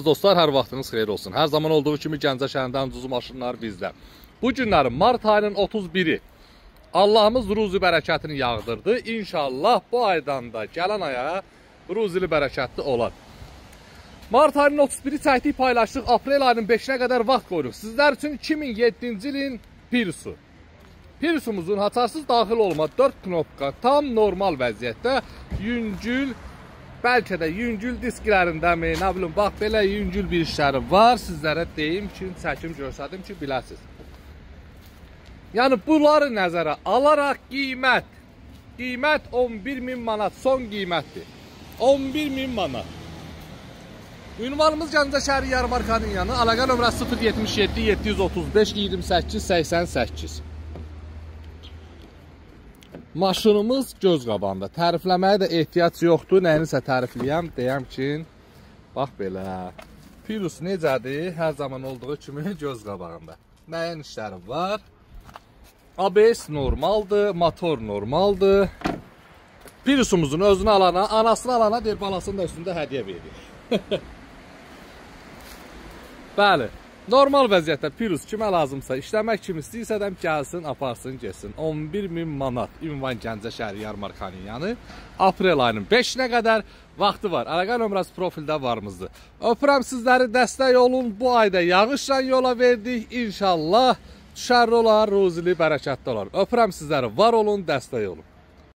Dostlar, hər vaxtınız xeyir olsun. Hər zaman olduğu kimi Gəncə şəhərindən ucuz maşınlar bizdə. Bu günləri mart ayının 31-i Allahımız ruzi bərəkətini yağdırdı. İnşallah bu aydan da gələn aya ruzili bərəkətli olar. Mart ayının 31-i çəkdik, paylaşdıq. Aprel ayının 5-nə qədər vaxt qoyuruq. Sizlər üçün 2007-ci ilin Priusu. Priusumuzun haçarsız daxil olma 4 knopka tam normal vəziyyətdə yüngül, bəlkə də yüngül disklərindəmi, nə bilim, bax belə yüngül bir işləri var. Sizlərə deyim ki, çəkim görsədim ki, biləsiniz. Yəni bunları nəzərə alaraq qiymət 11.000 manat son qiymətdir. 11.000 manat. Ünvanımız Gəncə şəhəri yarmarkanın yanı, əlaqə nömrəsi 077 735 28 88. Maşınımız göz qabağında. Tərifləməyə də ehtiyac yoxdur. Nəyinisə tərifləyəm, deyəm ki, bax belə. Prius necədir? Hər zaman olduğu kimi göz qabağında. Nəyin işləri var? ABS normaldır, motor normaldır. Priusumuzun özünü alana, anasını alana deyir, balasının da üstündə hədiyyə verir. Bəli. Normal vəziyyətdə Prius kimə lazımsa, işləmək kimi istəyirsə də gəlsin, aparsın, getsin. 11.000 manat ünvan Gəncə şəhəri yarmarkanın yanı. Aprel ayının 5-nə qədər vaxtı var. Əlaqə nömrəsi profildə varımızdır. Öpürəm sizləri, dəstək olun. Bu ayda yağışla yola verdik. İnşallah düşərli olar, ruzili, bərəkətli olar. Öpürəm sizləri, var olun, dəstək olun.